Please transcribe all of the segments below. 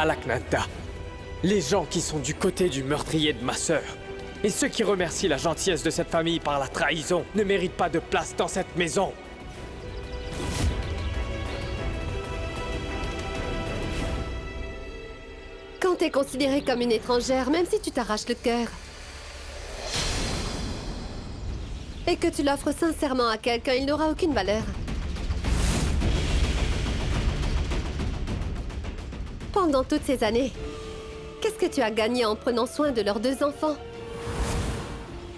Alaknanta. Les gens qui sont du côté du meurtrier de ma sœur. Et ceux qui remercient la gentillesse de cette famille par la trahison ne méritent pas de place dans cette maison. Quand t'es considérée comme une étrangère, même si tu t'arraches le cœur, et que tu l'offres sincèrement à quelqu'un, il n'aura aucune valeur. Pendant toutes ces années, qu'est-ce que tu as gagné en prenant soin de leurs 2 enfants?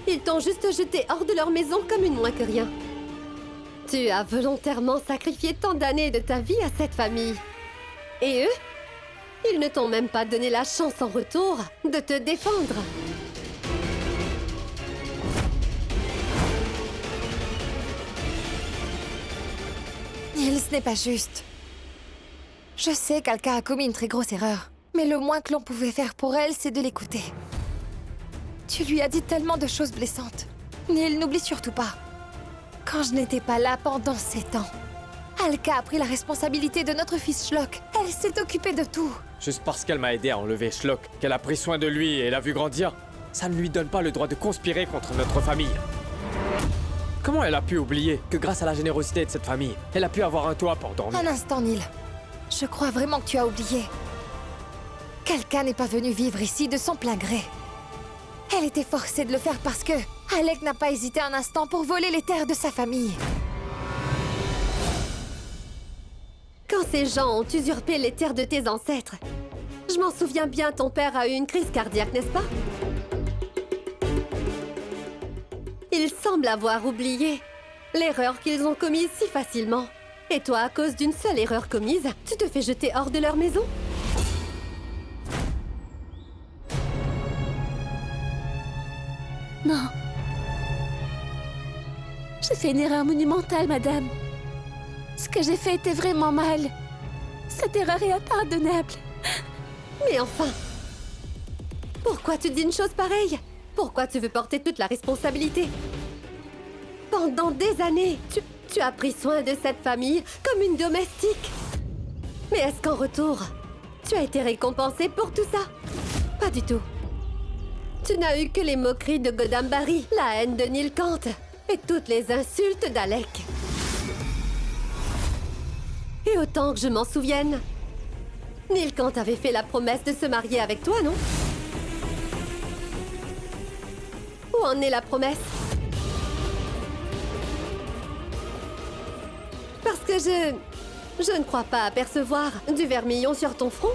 Ils t'ont juste jeté hors de leur maison comme une moins que rien. Tu as volontairement sacrifié tant d'années de ta vie à cette famille. Et eux? Ils ne t'ont même pas donné la chance en retour de te défendre. Neil, ce n'est pas juste. Je sais qu'Alka a commis une très grosse erreur. Mais le moins que l'on pouvait faire pour elle, c'est de l'écouter. Tu lui as dit tellement de choses blessantes. Neil, n'oublie surtout pas. Quand je n'étais pas là pendant 7 ans, Alka a pris la responsabilité de notre fils Shlok. Elle s'est occupée de tout. Juste parce qu'elle m'a aidé à enlever Shlok, qu'elle a pris soin de lui et l'a vu grandir, ça ne lui donne pas le droit de conspirer contre notre famille. Comment elle a pu oublier que grâce à la générosité de cette famille, elle a pu avoir un toit pour dormir? Un instant, Neil. Je crois vraiment que tu as oublié. Quelqu'un n'est pas venu vivre ici de son plein gré. Elle était forcée de le faire parce que Alec n'a pas hésité un instant pour voler les terres de sa famille. Quand ces gens ont usurpé les terres de tes ancêtres, je m'en souviens bien, ton père a eu une crise cardiaque, n'est-ce pas? Il semble avoir oublié l'erreur qu'ils ont commise si facilement. Et toi, à cause d'une seule erreur commise, tu te fais jeter hors de leur maison? Non. J'ai fait une erreur monumentale, madame. Ce que j'ai fait était vraiment mal. Cette erreur est impardonnable. Mais enfin! Pourquoi tu dis une chose pareille? Pourquoi tu veux porter toute la responsabilité? Pendant des années, tu as pris soin de cette famille comme une domestique. Mais est-ce qu'en retour, tu as été récompensée pour tout ça? Pas du tout. Tu n'as eu que les moqueries de Godambari, la haine de Nilkant et toutes les insultes d'Alec. Et autant que je m'en souvienne, Nilkant avait fait la promesse de se marier avec toi, non? Où en est la promesse? Parce que je ne crois pas apercevoir du vermillon sur ton front.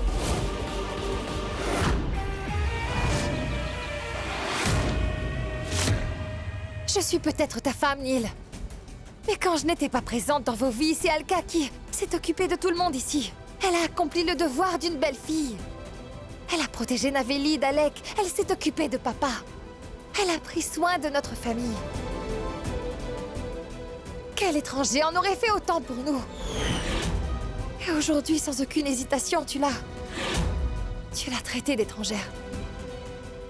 Je suis peut-être ta femme, Neil. Mais quand je n'étais pas présente dans vos vies, c'est Alka qui s'est occupée de tout le monde ici. Elle a accompli le devoir d'une belle fille. Elle a protégé Naveli d'Alec. Elle s'est occupée de papa. Elle a pris soin de notre famille. Quel étranger en aurait fait autant pour nous? Et aujourd'hui, sans aucune hésitation, tu l'as traitée d'étrangère.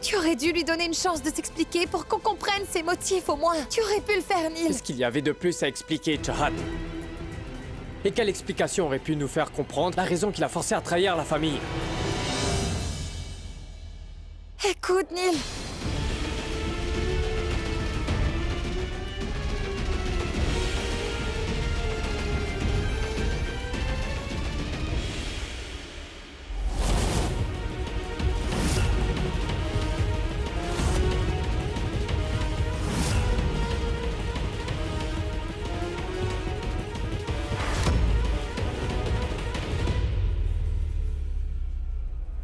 Tu aurais dû lui donner une chance de s'expliquer pour qu'on comprenne ses motifs au moins. Tu aurais pu le faire, Neil. Qu'est-ce qu'il y avait de plus à expliquer, Chahat? Et quelle explication aurait pu nous faire comprendre la raison qui l'a forcé à trahir la famille? Écoute, Neil.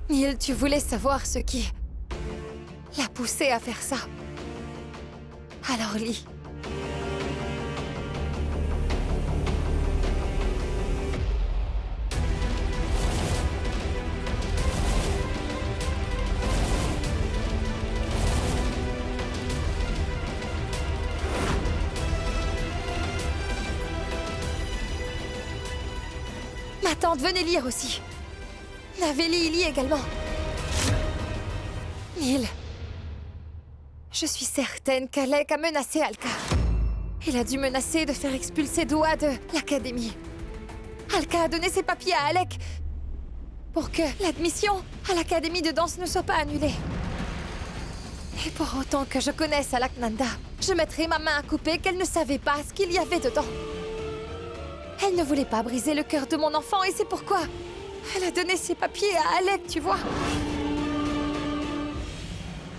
Neil, tu voulais savoir ce qui l'a poussé à faire ça. Alors lis. Ma tante, venez lire aussi. Naveli lit également. Neil, je suis certaine qu'Alec a menacé Alka. Il a dû menacer de faire expulser Doua de l'académie. Alka a donné ses papiers à Alec. pour que l'admission à l'académie de danse ne soit pas annulée. Et pour autant que je connaisse Alaknanda, je mettrai ma main à couper qu'elle ne savait pas ce qu'il y avait dedans. Elle ne voulait pas briser le cœur de mon enfant et c'est pourquoi elle a donné ses papiers à Alec, tu vois.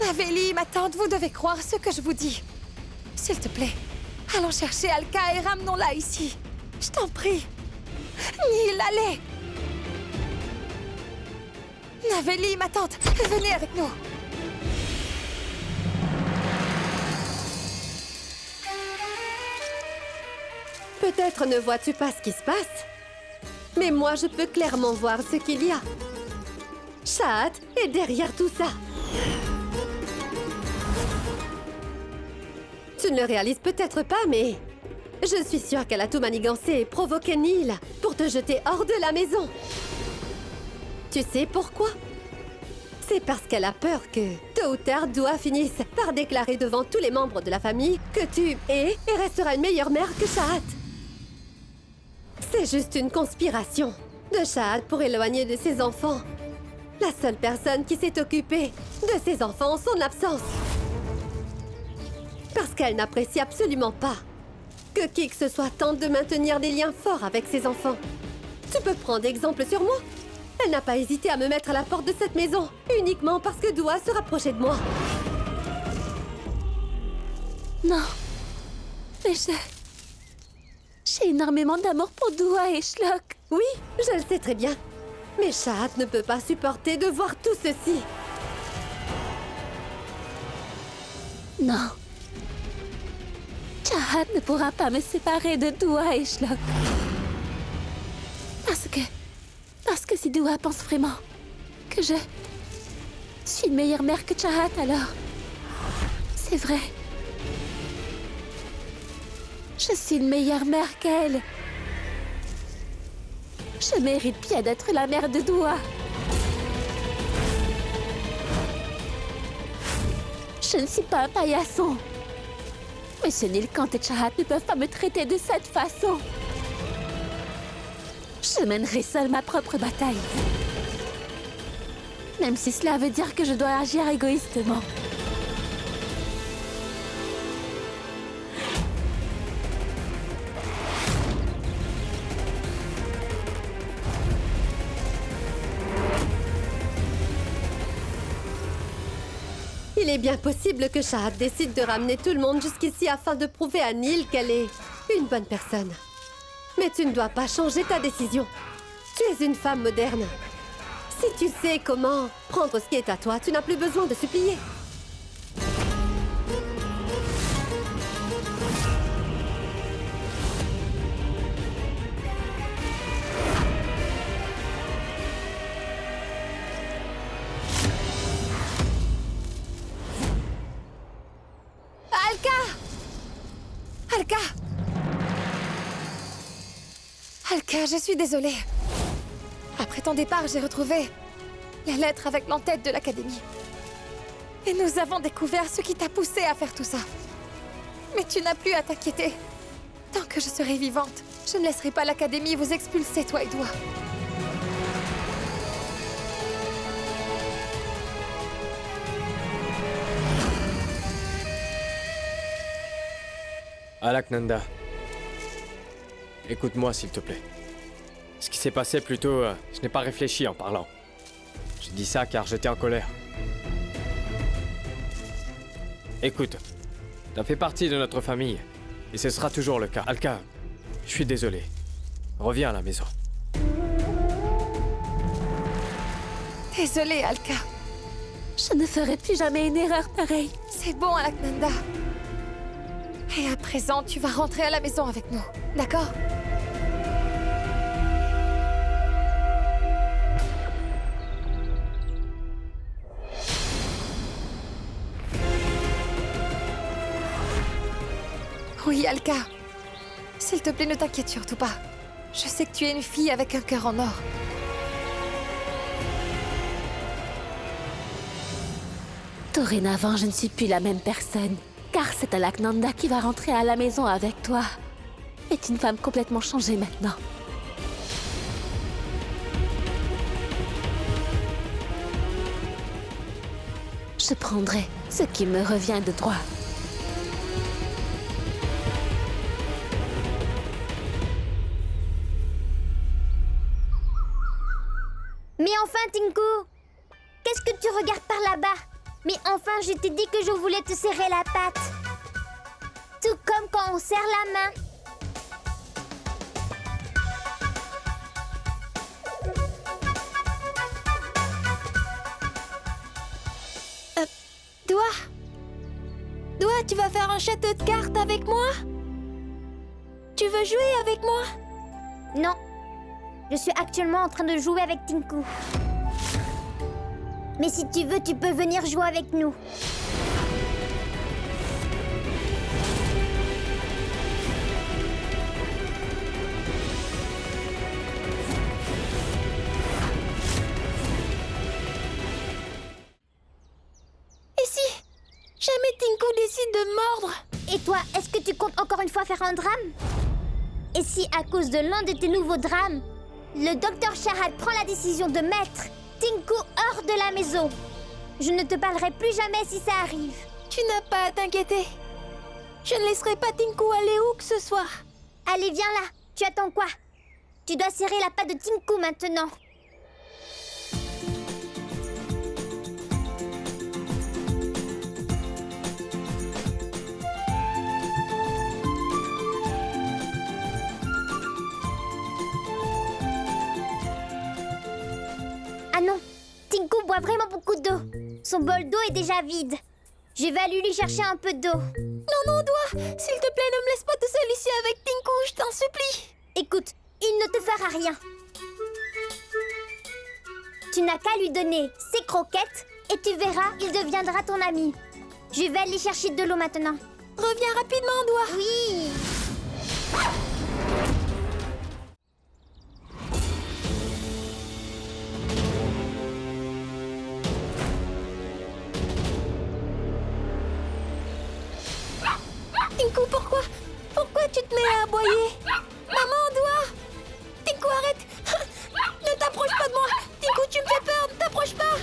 Naveli, ma tante, vous devez croire ce que je vous dis. S'il te plaît, allons chercher Alka et ramenons-la ici. Je t'en prie. Neil, allez. Naveli, ma tante, venez avec nous. Peut-être ne vois-tu pas ce qui se passe, mais moi je peux clairement voir ce qu'il y a. Shahat est derrière tout ça. Tu ne le réalises peut-être pas, mais je suis sûre qu'elle a tout manigancé et provoqué Neil pour te jeter hors de la maison. Tu sais pourquoi? C'est parce qu'elle a peur que, tôt ou tard, Dua finisse par déclarer devant tous les membres de la famille que tu es et resteras une meilleure mère que Shahat. C'est juste une conspiration de Shahat pour éloigner de ses enfants la seule personne qui s'est occupée de ses enfants en son absence. Parce qu'elle n'apprécie absolument pas que qui que ce soit tente de maintenir des liens forts avec ses enfants. Tu peux prendre exemple sur moi. Elle n'a pas hésité à me mettre à la porte de cette maison, uniquement parce que Dua se rapprochait de moi. Non. Mais j'ai énormément d'amour pour Dua et Shlok. Oui, je le sais très bien. Mais Shahat ne peut pas supporter de voir tout ceci. Non. Shahat ne pourra pas me séparer de Dua et Shlok. Parce que si Dua pense vraiment que je suis une meilleure mère que Shahat, alors c'est vrai. Je suis une meilleure mère qu'elle. Je mérite bien d'être la mère de Dua. Je ne suis pas un paillasson. Monsieur Nilkant et Shahat ne peuvent pas me traiter de cette façon. Je mènerai seule ma propre bataille. Même si cela veut dire que je dois agir égoïstement. Il est bien possible que Shahat décide de ramener tout le monde jusqu'ici afin de prouver à Neil qu'elle est une bonne personne. Mais tu ne dois pas changer ta décision. Tu es une femme moderne. Si tu sais comment prendre ce qui est à toi, tu n'as plus besoin de supplier. Alka, je suis désolée. Après ton départ, j'ai retrouvé la lettre avec l'entête de l'académie. Et nous avons découvert ce qui t'a poussé à faire tout ça. Mais tu n'as plus à t'inquiéter. Tant que je serai vivante, je ne laisserai pas l'académie vous expulser, toi et Dua. Alaknanda, écoute-moi s'il te plaît. Ce qui s'est passé plus tôt, je n'ai pas réfléchi en parlant. Je dis ça car j'étais en colère. Écoute, t'as fait partie de notre famille, et ce sera toujours le cas. Alka, je suis désolé. Reviens à la maison. Désolée, Alka. Je ne ferai plus jamais une erreur pareille. C'est bon, Alaknanda. Et à présent, tu vas rentrer à la maison avec nous, d'accord? Oui, Alka. S'il te plaît, ne t'inquiète surtout pas. Je sais que tu es une fille avec un cœur en or. Dorénavant, je ne suis plus la même personne. Car c'est Alaknanda qui va rentrer à la maison avec toi. Est une femme complètement changée maintenant. Je prendrai ce qui me revient de droit. Mais enfin, Tinku! Qu'est-ce que tu regardes par là-bas? Mais enfin, je t'ai dit que je voulais te serrer la patte. Tout comme quand on serre la main. Doua, tu vas faire un château de cartes avec moi? Tu veux jouer avec moi? Non. Je suis actuellement en train de jouer avec Tinku. Mais si tu veux, tu peux venir jouer avec nous. Et si jamais Tinku décide de mordre? Et toi, est-ce que tu comptes encore une fois faire un drame? Et si, à cause de l'un de tes nouveaux drames, le docteur Chahat prend la décision de mettre Tinku hors de la maison? Je ne te parlerai plus jamais si ça arrive. Tu n'as pas à t'inquiéter. Je ne laisserai pas Tinku aller où que ce soit. Allez, viens là. Tu attends quoi? Tu dois serrer la patte de Tinku maintenant. Ah non, Tinku boit vraiment beaucoup d'eau. Son bol d'eau est déjà vide. Je vais aller lui chercher un peu d'eau. Non, Doua, s'il te plaît, ne me laisse pas tout seul ici avec Tinku, je t'en supplie. Écoute, il ne te fera rien. Tu n'as qu'à lui donner ses croquettes et tu verras, il deviendra ton ami. Je vais aller chercher de l'eau maintenant. Reviens rapidement, Doua. Oui. Tinku, pourquoi tu te mets à aboyer? Maman, Doua! Tinku, arrête! Ne t'approche pas de moi! Tinku, tu me fais peur! Ne t'approche pas!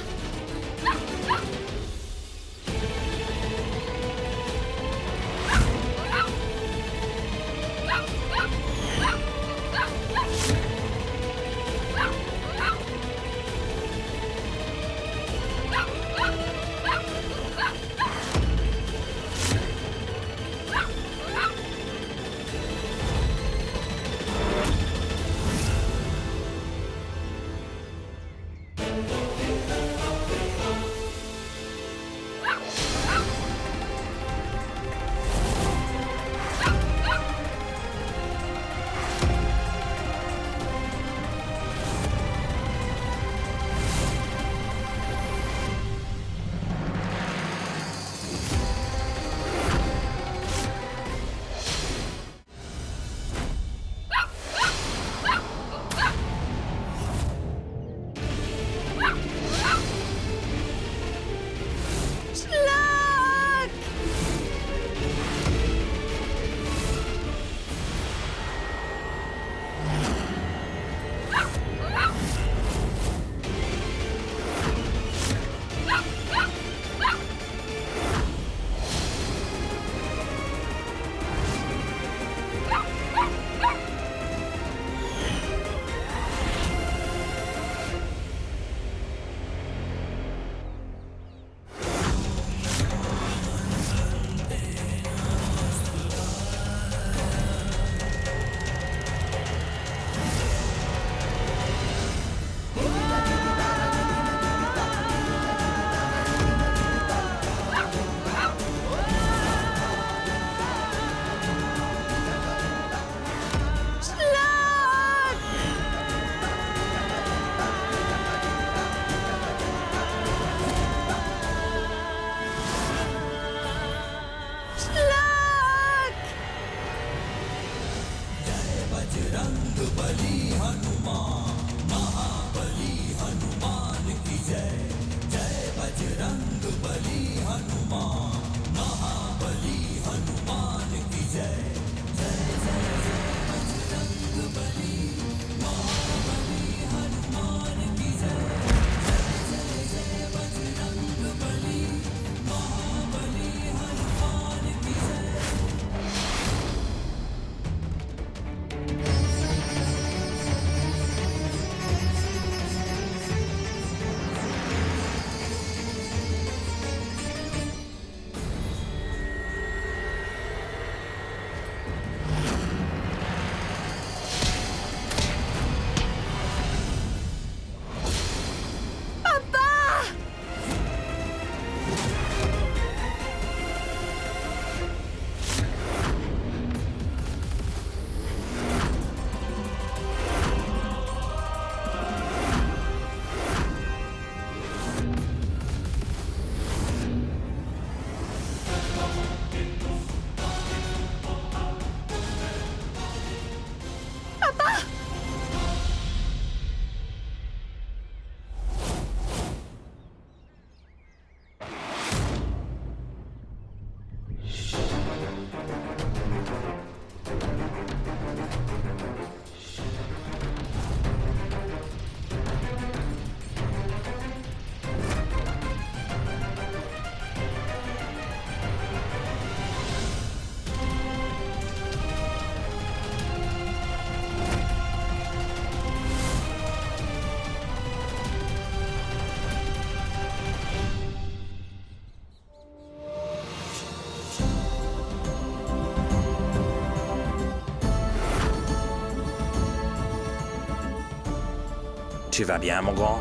Tu vas bien, mon grand?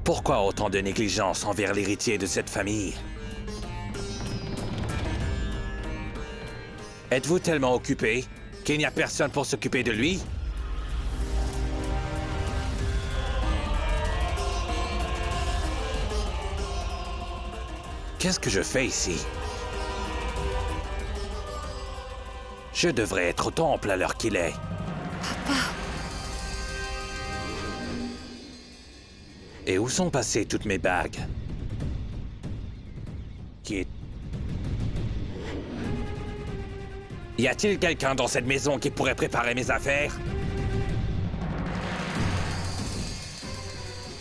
Pourquoi autant de négligence envers l'héritier de cette famille? Êtes-vous tellement occupé qu'il n'y a personne pour s'occuper de lui? Qu'est-ce que je fais ici? Je devrais être au temple à l'heure qu'il est. Et où sont passées toutes mes bagues? Qui est... Y a-t-il quelqu'un dans cette maison qui pourrait préparer mes affaires?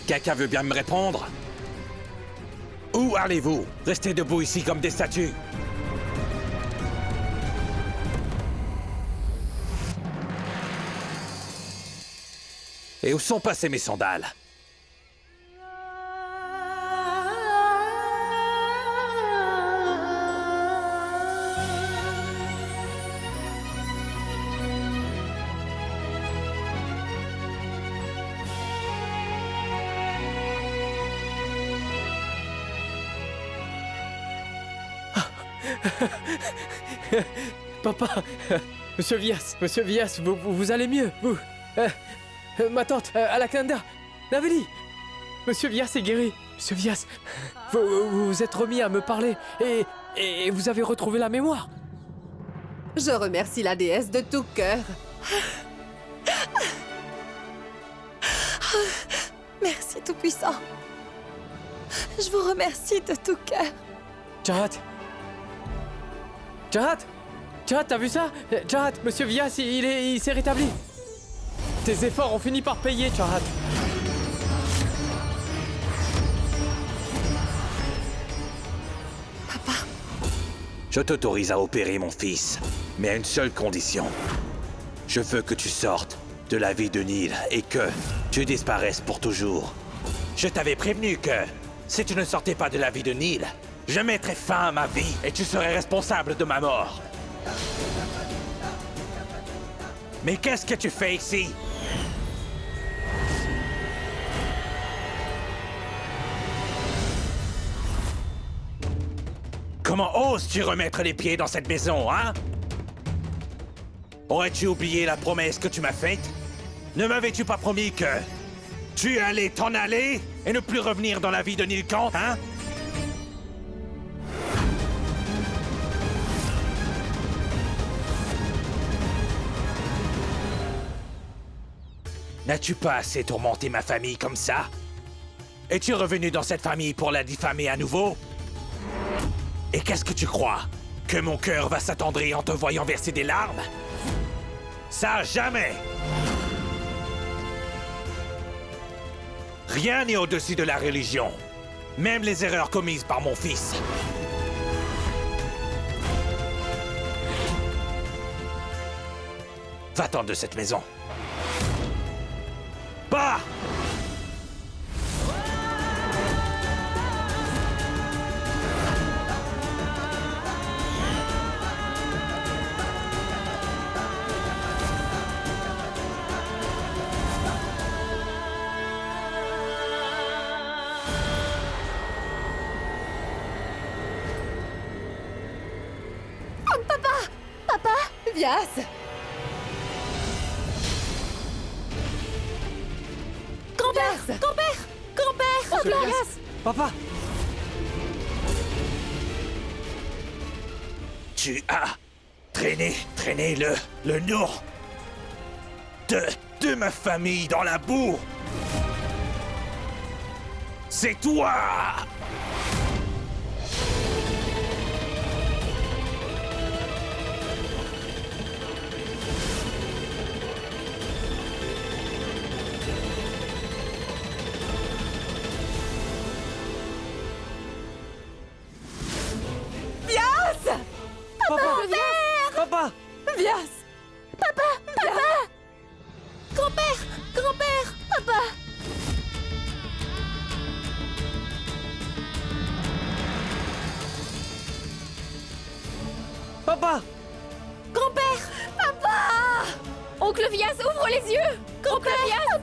Quelqu'un veut bien me répondre? Où allez-vous? Restez debout ici comme des statues. Et où sont passées mes sandales? Papa, Monsieur Vias, vous allez mieux, vous ma tante, Alaknanda, Naveli, Monsieur Vias est guéri. Monsieur Vias, vous vous êtes remis à me parler et vous avez retrouvé la mémoire. Je remercie la déesse de tout cœur. Merci Tout-Puissant. Je vous remercie de tout cœur. Chahat, t'as vu ça? Chahat, Monsieur Vias, il s'est rétabli. Tes efforts ont fini par payer, Chahat. Papa, Je t'autorise à opérer mon fils, mais à une seule condition. Je veux que tu sortes de la vie de Neil et que tu disparaisses pour toujours. Je t'avais prévenu que, si tu ne sortais pas de la vie de Neil, je mettrais fin à ma vie et tu serais responsable de ma mort. Mais qu'est-ce que tu fais ici? Comment oses-tu remettre les pieds dans cette maison, hein? Aurais-tu oublié la promesse que tu m'as faite? Ne m'avais-tu pas promis que tu allais t'en aller et ne plus revenir dans la vie de Neil Kant, hein? N'as-tu pas assez tourmenté ma famille comme ça? Es-tu revenu dans cette famille pour la diffamer à nouveau? Et qu'est-ce que tu crois? Que mon cœur va s'attendrir en te voyant verser des larmes? Ça, jamais! Rien n'est au-dessus de la religion, même les erreurs commises par mon fils. Va-t'en de cette maison. Bah! Vias! Grand-père! Grand-père! Grand-père! Monsieur Vias! Papa! Tu as traîné le nom de ma famille dans la boue. C'est toi! Papa! Vias! Grand-père! Grand-père! Papa! Papa! Grand-père! On Oncle Vias, ouvre les yeux! Oncle Vias!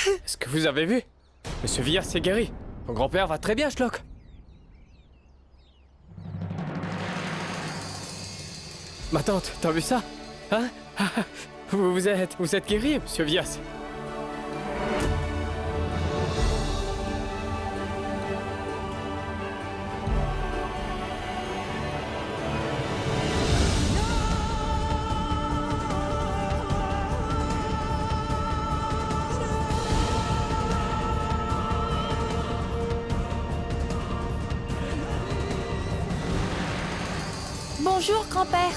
Est-ce que vous avez vu? Monsieur Villas s'est guéri. Ton grand-père va très bien, Schlock. Ma tante, t'as vu ça? Hein? Vous êtes guéri, monsieur Villas. Bonjour, grand-père.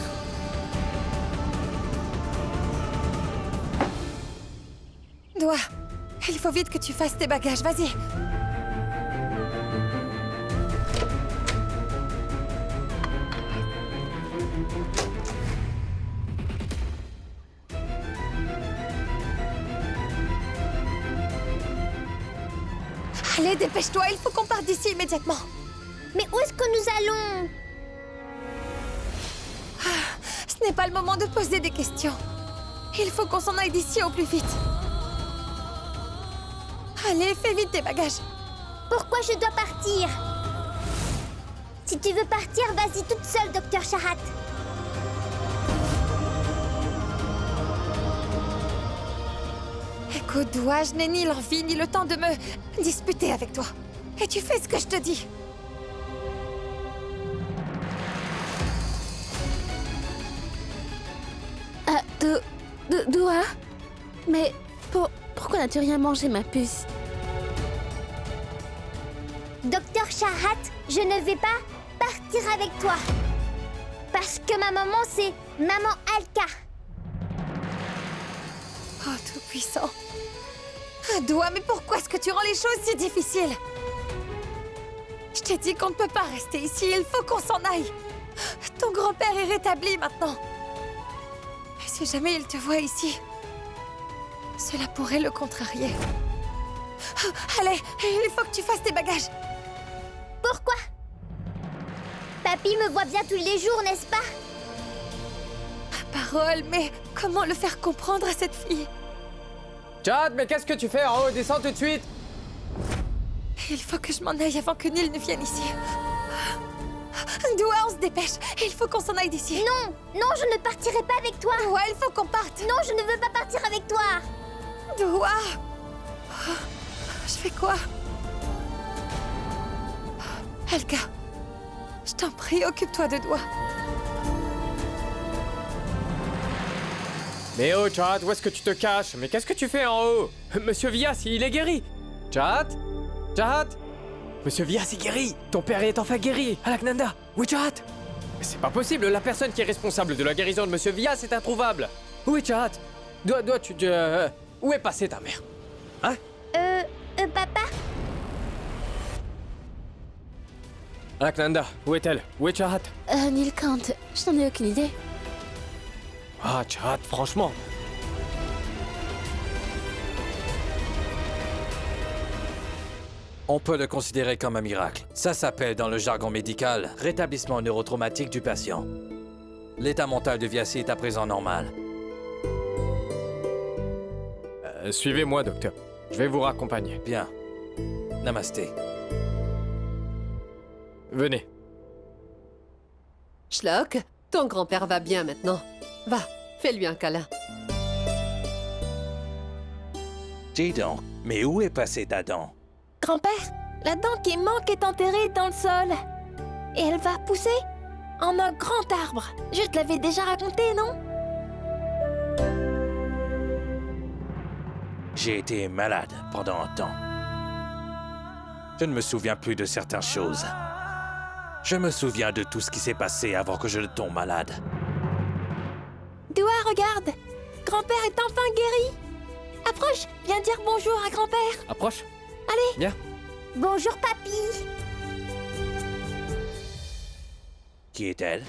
Doua, il faut vite que tu fasses tes bagages, vas-y. Allez, dépêche-toi, il faut qu'on parte d'ici immédiatement. Mais où est-ce que nous allons? Ce n'est pas le moment de poser des questions. Il faut qu'on s'en aille d'ici au plus vite. Allez, fais vite tes bagages. Pourquoi je dois partir? Si tu veux partir, vas-y toute seule, Docteur Shahat. Écoute, Doua, je n'ai ni l'envie ni le temps de me disputer avec toi. Et tu fais ce que je te dis. Doua? Mais pourquoi n'as-tu rien mangé, ma puce? Docteur Shahat, je ne vais pas partir avec toi. Parce que ma maman, c'est Maman Alka. Oh, tout-puissant. Ah, Doua, mais pourquoi est-ce que tu rends les choses si difficiles? Je t'ai dit qu'on ne peut pas rester ici, il faut qu'on s'en aille. Ton grand-père est rétabli maintenant. Et si jamais il te voit ici, cela pourrait le contrarier. Allez, il faut que tu fasses tes bagages. Pourquoi? Papy me voit bien tous les jours, n'est-ce pas? Parole, mais comment le faire comprendre à cette fille? Chad, mais qu'est-ce que tu fais en haut? Descends tout de suite. Il faut que je m'en aille avant que Neil ne vienne ici. Doua, on se dépêche. Il faut qu'on s'en aille d'ici. Non, non, je ne partirai pas avec toi. Doua, il faut qu'on parte. Non, je ne veux pas partir avec toi. Doua. Je fais quoi? Alka, je t'en prie, occupe-toi de Doua. Mais oh, Chad, où est-ce que tu te caches? Mais qu'est-ce que tu fais en haut? Monsieur Villas, il est guéri. Chad? Chad? Monsieur Villas est guéri. Ton père est enfin guéri. Alaknanda. Oui, Chad? Mais c'est pas possible. La personne qui est responsable de la guérison de Monsieur Villas est introuvable. Oui, Chad? Où est passée ta mère? Hein? Papa? Alaknanda, où est-elle? Où est Chad? Neil Kant, je n'en ai aucune idée. Ah, Chad, franchement. On peut le considérer comme un miracle. Ça s'appelle dans le jargon médical rétablissement neurotraumatique du patient. L'état mental de Viassi est à présent normal. Suivez-moi, docteur. Je vais vous raccompagner. Bien. Namasté. Venez. Schlock, ton grand-père va bien maintenant. Va, fais-lui un câlin. Dis donc, mais où est passée ta dent? Grand-père, la dent qui manque est enterrée dans le sol. Et elle va pousser en un grand arbre. Je te l'avais déjà raconté, non? J'ai été malade pendant un temps. Je ne me souviens plus de certaines choses. Je me souviens de tout ce qui s'est passé avant que je ne tombe malade. Doua, regarde! Grand-père est enfin guéri! Approche, viens dire bonjour à grand-père! Approche. Allez! Viens. Bonjour, papy. Qui est-elle?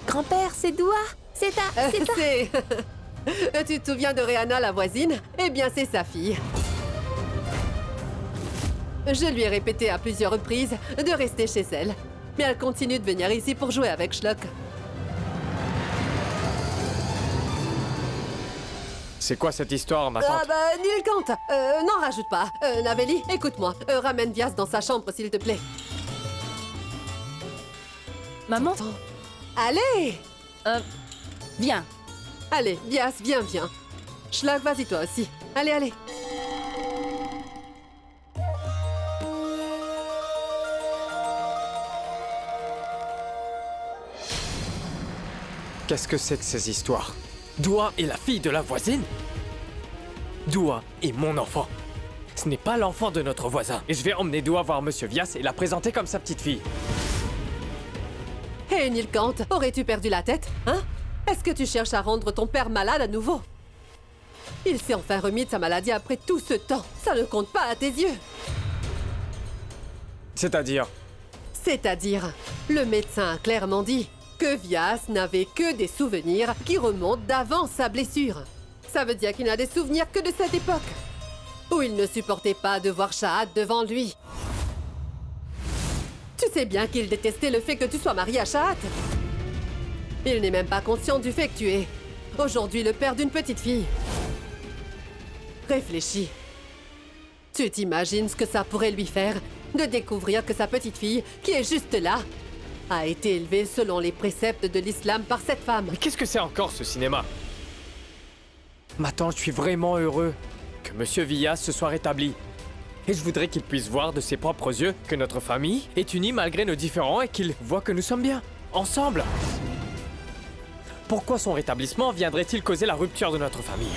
Grand-père, c'est Doua! C'est ta... C'est ta... C'est... Tu te souviens de Rihanna, la voisine? Eh bien, c'est sa fille. Je lui ai répété à plusieurs reprises de rester chez elle. Mais elle continue de venir ici pour jouer avec Schlock. C'est quoi cette histoire, ma tante? Ah bah, Nilkant, n'en rajoute pas. Navelli, écoute-moi. Ramène Vias dans sa chambre, s'il te plaît. Maman, Attends. Allez! viens. Allez, Vias, viens. Schlock, vas-y toi aussi. Allez. Qu'est-ce que c'est que ces histoires? Dua est la fille de la voisine? Dua est mon enfant. Ce n'est pas l'enfant de notre voisin. Et je vais emmener Dua voir Monsieur Vias et la présenter comme sa petite fille. Hé, Nilkant, aurais-tu perdu la tête, hein? Est-ce que tu cherches à rendre ton père malade à nouveau? Il s'est enfin remis de sa maladie après tout ce temps. Ça ne compte pas à tes yeux. C'est-à-dire? C'est-à-dire, le médecin a clairement dit que Vias n'avait que des souvenirs qui remontent d'avant sa blessure. Ça veut dire qu'il n'a des souvenirs que de cette époque, où il ne supportait pas de voir Shahad devant lui. Tu sais bien qu'il détestait le fait que tu sois marié à Shahad. Il n'est même pas conscient du fait que tu es aujourd'hui le père d'une petite fille. Réfléchis. Tu t'imagines ce que ça pourrait lui faire de découvrir que sa petite fille, qui est juste là, a été élevée selon les préceptes de l'islam par cette femme. Mais qu'est-ce que c'est encore ce cinéma? Ma tante, je suis vraiment heureux que Monsieur Vias se soit rétabli. Et je voudrais qu'il puisse voir de ses propres yeux que notre famille est unie malgré nos différends et qu'il voit que nous sommes bien, ensemble. Pourquoi son rétablissement viendrait-il causer la rupture de notre famille?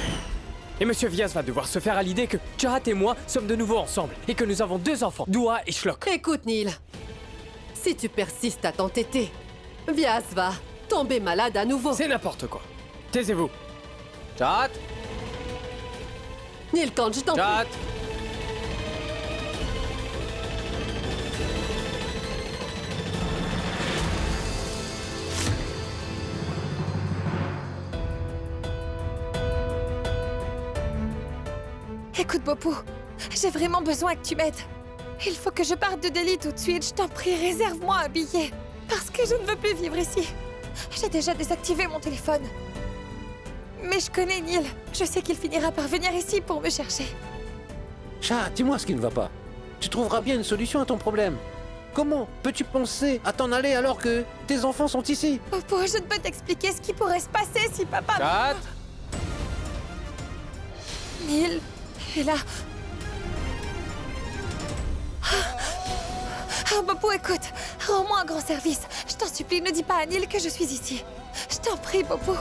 Et Monsieur Vias va devoir se faire à l'idée que Chahat et moi sommes de nouveau ensemble et que nous avons 2 enfants, Dua et Schlock. Écoute, Neil. Si tu persistes à t'entêter, Vias va tomber malade à nouveau. C'est n'importe quoi. Taisez-vous. Chahat! Neil, quand je t'en prie. Chahat! Écoute, Bopou, j'ai vraiment besoin que tu m'aides. Il faut que je parte de Delhi tout de suite. Je t'en prie, réserve-moi un billet. Parce que je ne veux plus vivre ici. J'ai déjà désactivé mon téléphone. Mais je connais Neil. Je sais qu'il finira par venir ici pour me chercher. Chat, dis-moi ce qui ne va pas. Tu trouveras bien une solution à ton problème. Comment peux-tu penser à t'en aller alors que tes enfants sont ici? Bopou, je ne peux t'expliquer ce qui pourrait se passer si papa... Chahat! Neil est là. Oh, Bopou, écoute, rends-moi un grand service. Je t'en supplie, ne dis pas à Neil que je suis ici. Je t'en prie, Bopou.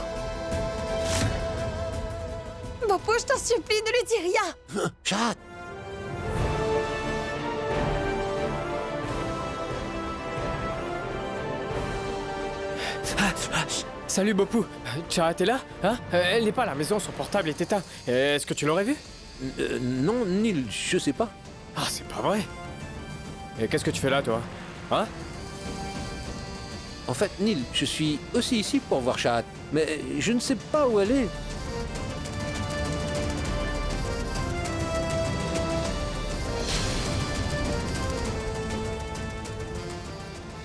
Bopou, je t'en supplie, ne lui dis rien. Chat! Salut Bopou. Chahat est là? Hein? Elle n'est pas à la maison, son portable est éteint. Est-ce que tu l'aurais vu? Non, Neil, je sais pas. Ah, c'est pas vrai. Et qu'est-ce que tu fais là, toi? Hein? En fait, Neil, je suis aussi ici pour voir Chat, mais je ne sais pas où elle est.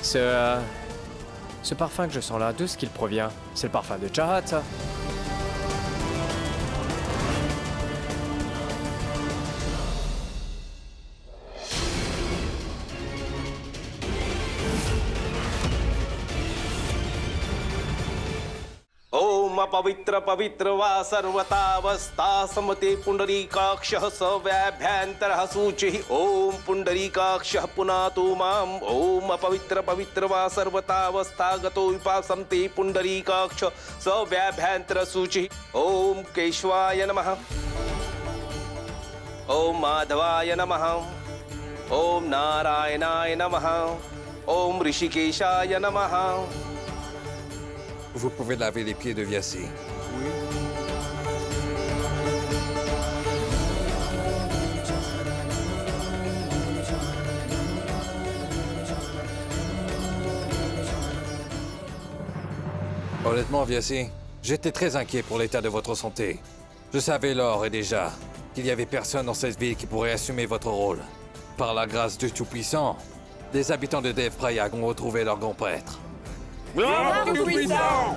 Ce parfum que je sens là, d'où est-ce qu'il provient? C'est le parfum de Chahat, ça? ओम अपवित्र पवित्र वा सर्वतावस्था समते पुंडरीकाक्षः सव्याभ्यन्तरः सूचिः ओम पुंडरीकाक्षः पुनातु माम् ओम अपवित्र पवित्र वा सर्वतावस्था गतो विपासन्ते पुंडरीकाक्ष सव्याभ्यन्तर सूचिः ओम केशवाय नमः ओम माधवाय नमः ओम नारायणाय नमः ओम ऋषिकेशाय नमः. Vous pouvez laver les pieds de Viassi. Honnêtement, Viassi, J'étais très inquiet pour l'état de votre santé. Je savais lors et déjà qu'il n'y avait personne dans cette ville qui pourrait assumer votre rôle. Par la grâce du Tout-Puissant, les habitants de Devprayag ont retrouvé leur grand prêtre. Gloire au Tout-Puissant!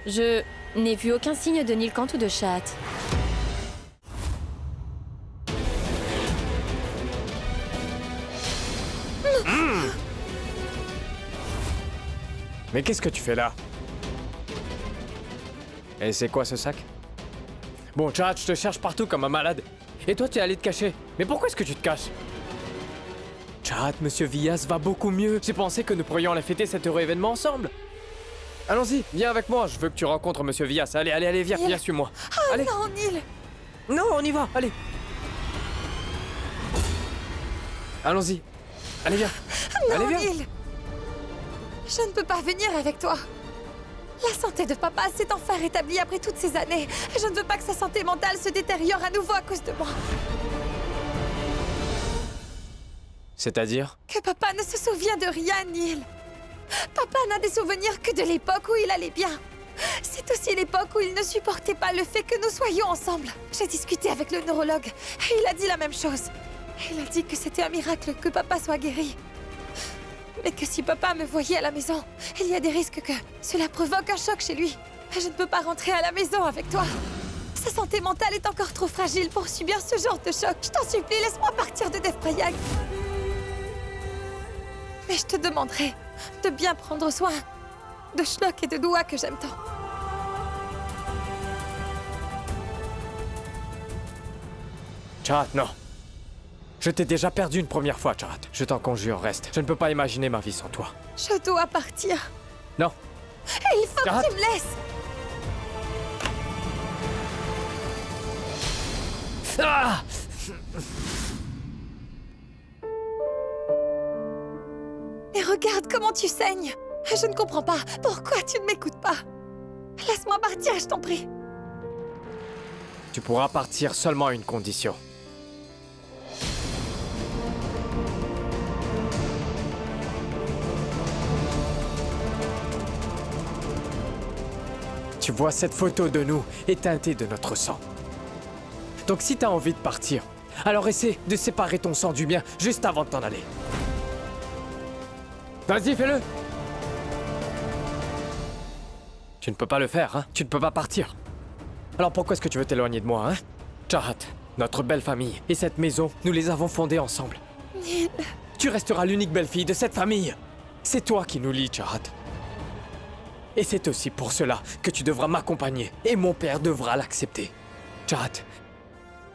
Je n'ai vu aucun signe de Nilkant ou de Shahat. Mais qu'est-ce que tu fais là? Et c'est quoi ce sac? Bon, Chahat, je te cherche partout comme un malade. Et toi, tu es allé te cacher. Mais pourquoi est-ce que tu te caches? Chahat, Monsieur Vyas va beaucoup mieux. J'ai pensé que nous pourrions aller fêter cet heureux événement ensemble. Allons-y, viens avec moi. Je veux que tu rencontres Monsieur Vyas. Allez, allez, allez, viens, viens, suis-moi. Oh Allez. non, Neil! Non, on y va, allez. Allons-y. Allez, viens. Non, Allez, viens. Neil! Je ne peux pas venir avec toi. La santé de papa s'est enfin rétablie après toutes ces années. Et je ne veux pas que sa santé mentale se détériore à nouveau à cause de moi. C'est-à-dire? Que papa ne se souvient de rien, Neil. Papa n'a des souvenirs que de l'époque où il allait bien. C'est aussi l'époque où il ne supportait pas le fait que nous soyons ensemble. J'ai discuté avec le neurologue et il a dit la même chose. Il a dit que c'était un miracle que papa soit guéri. Mais que si papa me voyait à la maison, il y a des risques que cela provoque un choc chez lui. Et je ne peux pas rentrer à la maison avec toi. Sa santé mentale est encore trop fragile pour subir ce genre de choc. Je t'en supplie, laisse-moi partir de Devprayag. Mais je te demanderai de bien prendre soin de Shlok et de Dua que j'aime tant. Chahat, non. Je t'ai déjà perdu une première fois, Chahat. Je t'en conjure, reste. Je ne peux pas imaginer ma vie sans toi. Je dois partir. Non. Et il faut Chahat. que tu me laisses. Ah! Et regarde comment tu saignes. Je ne comprends pas. Pourquoi tu ne m'écoutes pas? Laisse-moi partir, je t'en prie. Tu pourras partir seulement à une condition. Tu vois, cette photo de nous est teintée de notre sang. Donc si t'as envie de partir, alors essaie de séparer ton sang du mien juste avant de t'en aller. Vas-y, fais-le! Tu ne peux pas le faire, hein? Tu ne peux pas partir. Alors pourquoi est-ce que tu veux t'éloigner de moi, hein? Chahat, notre belle famille et cette maison, nous les avons fondées ensemble. Neil, Tu resteras l'unique belle-fille de cette famille. C'est toi qui nous lie, Chahat. Et c'est aussi pour cela que tu devras m'accompagner. Et mon père devra l'accepter. Chahat,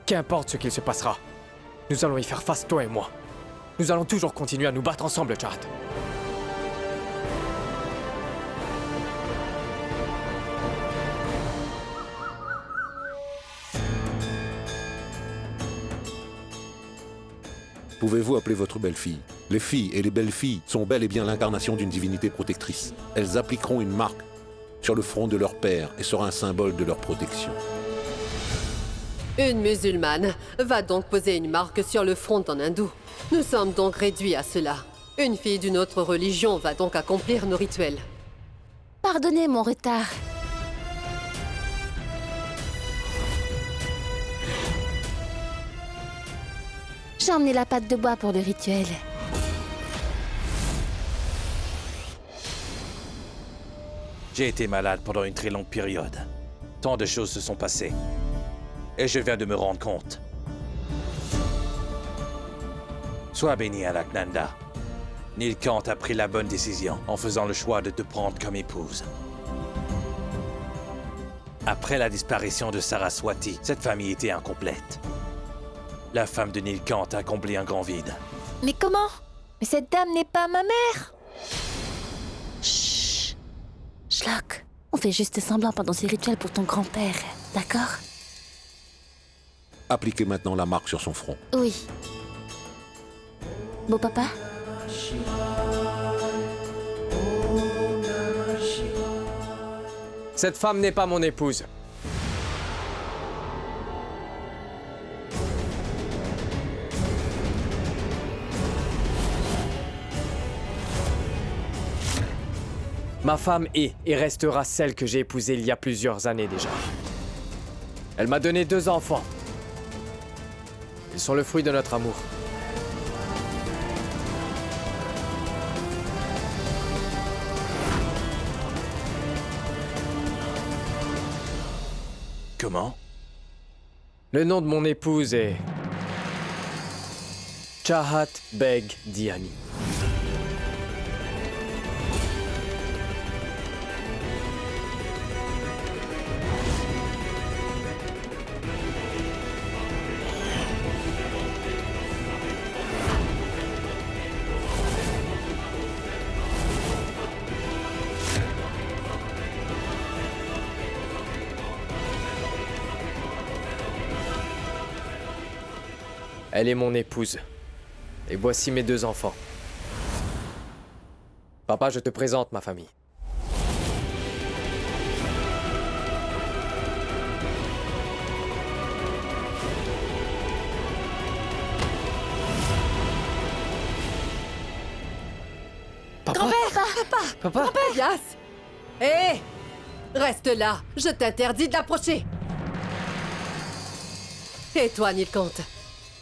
qu'importe ce qu'il se passera, nous allons y faire face, toi et moi. Nous allons toujours continuer à nous battre ensemble, Chahat. Pouvez-vous appeler votre belle-fille? Les filles et les belles-filles sont bel et bien l'incarnation d'une divinité protectrice. Elles appliqueront une marque sur le front de leur père et sera un symbole de leur protection. Une musulmane va donc poser une marque sur le front d'un hindou. Nous sommes donc réduits à cela. Une fille d'une autre religion va donc accomplir nos rituels. Pardonnez mon retard. J'ai emmené la pâte de bois pour le rituel. J'ai été malade pendant une très longue période. Tant de choses se sont passées. Et je viens de me rendre compte. Sois béni, Alaknanda. Nilkant a pris la bonne décision en faisant le choix de te prendre comme épouse. Après la disparition de Saraswati, cette famille était incomplète. La femme de Nilkant a comblé un grand vide. Mais comment? Mais cette dame n'est pas ma mère. Chut. Shlok, on fait juste semblant pendant ces rituels pour ton grand-père, d'accord? Appliquez maintenant la marque sur son front. Oui. Beau papa? Cette femme n'est pas mon épouse. Ma femme est et restera celle que j'ai épousée il y a plusieurs années déjà. Elle m'a donné 2 enfants. Ils sont le fruit de notre amour. Comment? Le nom de mon épouse est... Chahat Beg Diani. Elle est mon épouse. Et voici mes 2 enfants. Papa, je te présente ma famille. Papa! Papa! Yas! Hé! Reste là! Je t'interdis de l'approcher! Et toi, Nilkant?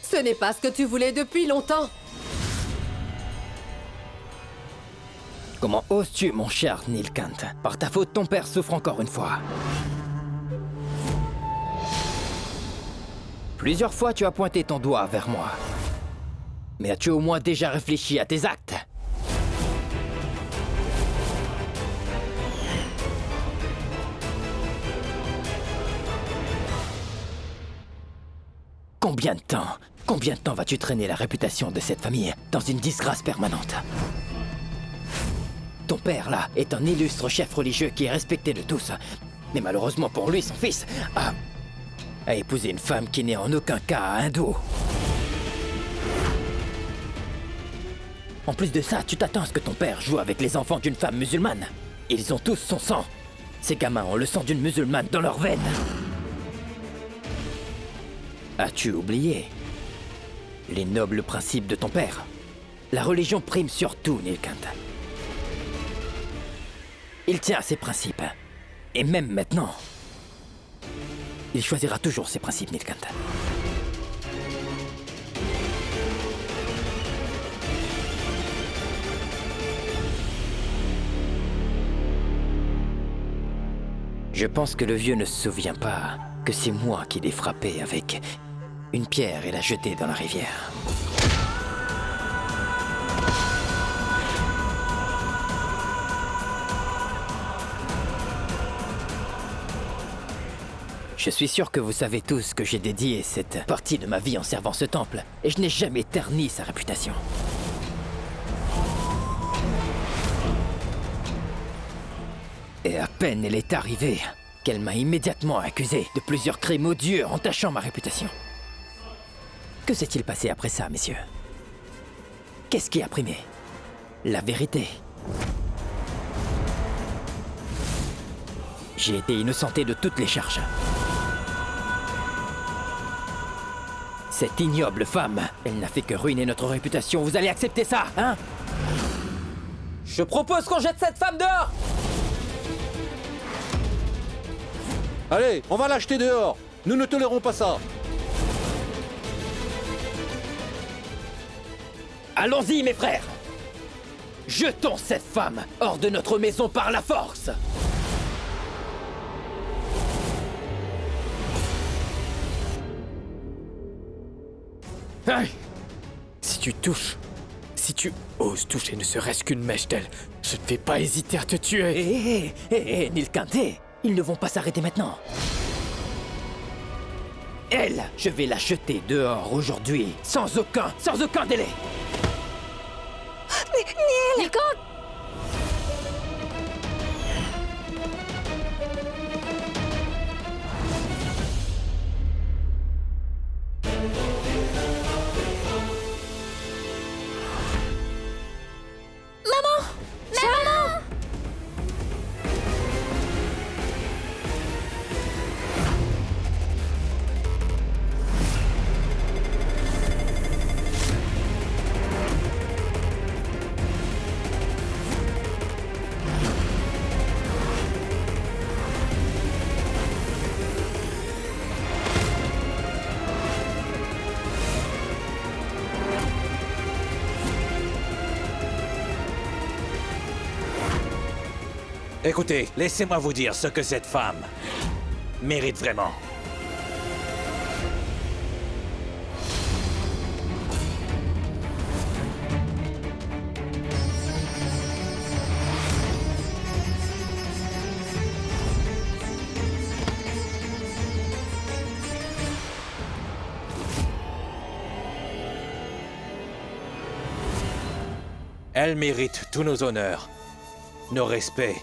Ce n'est pas ce que tu voulais depuis longtemps! Comment oses-tu, mon cher Nilkant? Par ta faute, ton père souffre encore une fois. Plusieurs fois, tu as pointé ton doigt vers moi. Mais as-tu au moins déjà réfléchi à tes actes? Combien de temps vas-tu traîner la réputation de cette famille dans une disgrâce permanente? Ton père, là, est un illustre chef religieux qui est respecté de tous. Mais malheureusement pour lui, son fils a épousé une femme qui n'est en aucun cas hindoue. En plus de ça, tu t'attends à ce que ton père joue avec les enfants d'une femme musulmane. Ils ont tous son sang. Ces gamins ont le sang d'une musulmane dans leurs veines. As-tu oublié les nobles principes de ton père? La religion prime sur tout, Nilkant. Il tient à ses principes. Et même maintenant, il choisira toujours ses principes, Nilkant. Je pense que le vieux ne se souvient pas que c'est moi qui l'ai frappé avec une pierre et l'a jetée dans la rivière. Je suis sûr que vous savez tous que j'ai dédié cette partie de ma vie en servant ce temple, et je n'ai jamais terni sa réputation. Et à peine elle est arrivée, qu'elle m'a immédiatement accusé de plusieurs crimes odieux entachant ma réputation. Que s'est-il passé après ça, messieurs? Qu'est-ce qui a primé? La vérité. J'ai été innocenté de toutes les charges. Cette ignoble femme, elle n'a fait que ruiner notre réputation. Vous allez accepter ça, hein? Je propose qu'on jette cette femme dehors! Allez, on va l'acheter dehors. Nous ne tolérons pas ça. Allons-y, mes frères! Jetons cette femme hors de notre maison par la force! Aïe! Si tu oses toucher ne serait-ce qu'une mèche d'elle, je ne vais pas hésiter à te tuer! Hé, Nilkant, ils ne vont pas s'arrêter maintenant. Elle, je vais la jeter dehors aujourd'hui, sans aucun délai! Nilkant! Écoutez, laissez-moi vous dire ce que cette femme mérite vraiment. Elle mérite tous nos honneurs, nos respects,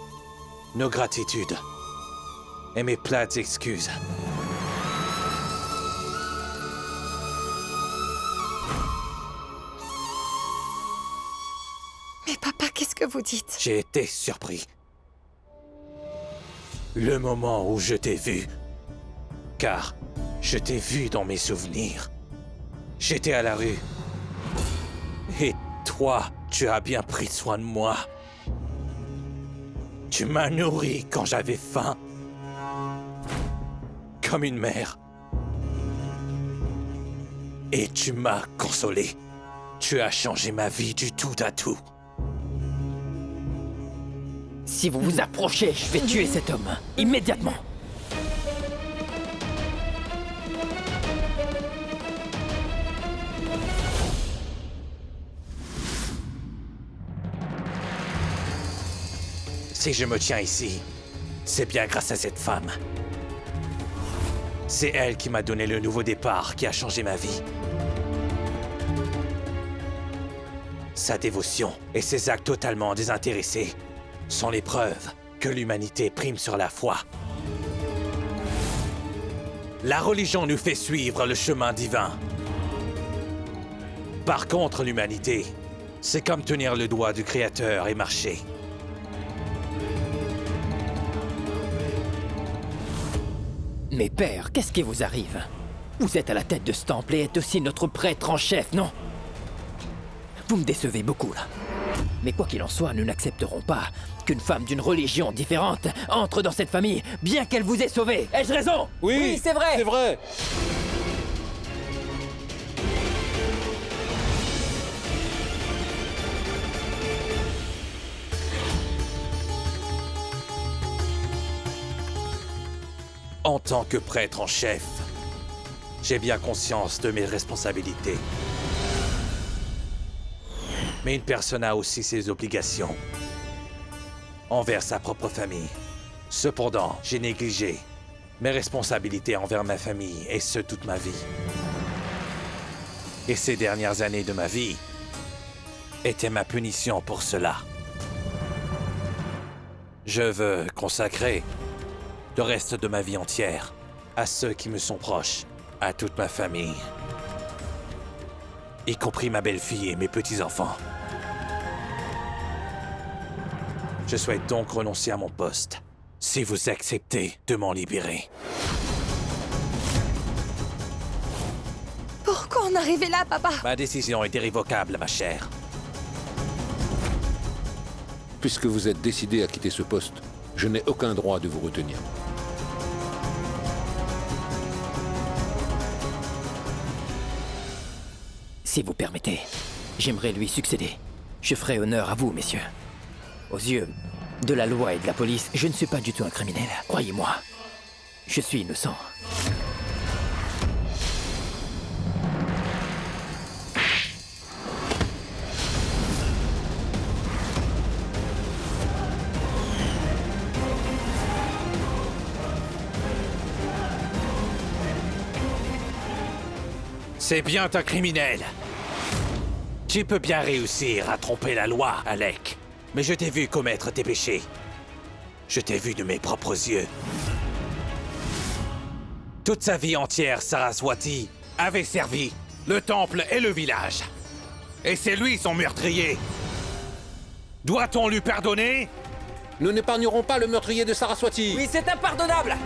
nos gratitudes et mes plates excuses. Mais papa, qu'est-ce que vous dites? J'ai été surpris. Le moment où je t'ai vu, car je t'ai vu dans mes souvenirs. J'étais à la rue. Et toi, tu as bien pris soin de moi. Tu m'as nourri quand j'avais faim. Comme une mère. Et tu m'as consolé. Tu as changé ma vie du tout à tout. Si vous vous approchez, je vais tuer cet homme, immédiatement. Si je me tiens ici, c'est bien grâce à cette femme. C'est elle qui m'a donné le nouveau départ qui a changé ma vie. Sa dévotion et ses actes totalement désintéressés sont les preuves que l'humanité prime sur la foi. La religion nous fait suivre le chemin divin. Par contre, l'humanité, c'est comme tenir le doigt du Créateur et marcher. Mais père, qu'est-ce qui vous arrive? Vous êtes à la tête de ce temple et êtes aussi notre prêtre en chef, non? Vous me décevez beaucoup, là. Mais quoi qu'il en soit, nous n'accepterons pas qu'une femme d'une religion différente entre dans cette famille, bien qu'elle vous ait sauvé. Ai-je raison? Oui, c'est vrai. C'est vrai. En tant que prêtre en chef, j'ai bien conscience de mes responsabilités. Mais une personne a aussi ses obligations envers sa propre famille. Cependant, j'ai négligé mes responsabilités envers ma famille, et ce, toute ma vie. Et ces dernières années de ma vie étaient ma punition pour cela. Je veux consacrer le reste de ma vie entière à ceux qui me sont proches, à toute ma famille, y compris ma belle-fille et mes petits-enfants. Je souhaite donc renoncer à mon poste, si vous acceptez de m'en libérer. Pourquoi en arriver là, papa? Ma décision est irrévocable, ma chère. Puisque vous êtes décidé à quitter ce poste, je n'ai aucun droit de vous retenir. Si vous permettez, j'aimerais lui succéder. Je ferai honneur à vous, messieurs. Aux yeux de la loi et de la police, je ne suis pas du tout un criminel. Croyez-moi, je suis innocent. C'est bien un criminel. Tu peux bien réussir à tromper la loi, Alec. Mais je t'ai vu commettre tes péchés. Je t'ai vu de mes propres yeux. Toute sa vie entière, Saraswati avait servi le temple et le village. Et c'est lui son meurtrier. Doit-on lui pardonner? Nous n'épargnerons pas le meurtrier de Saraswati. Oui, c'est impardonnable!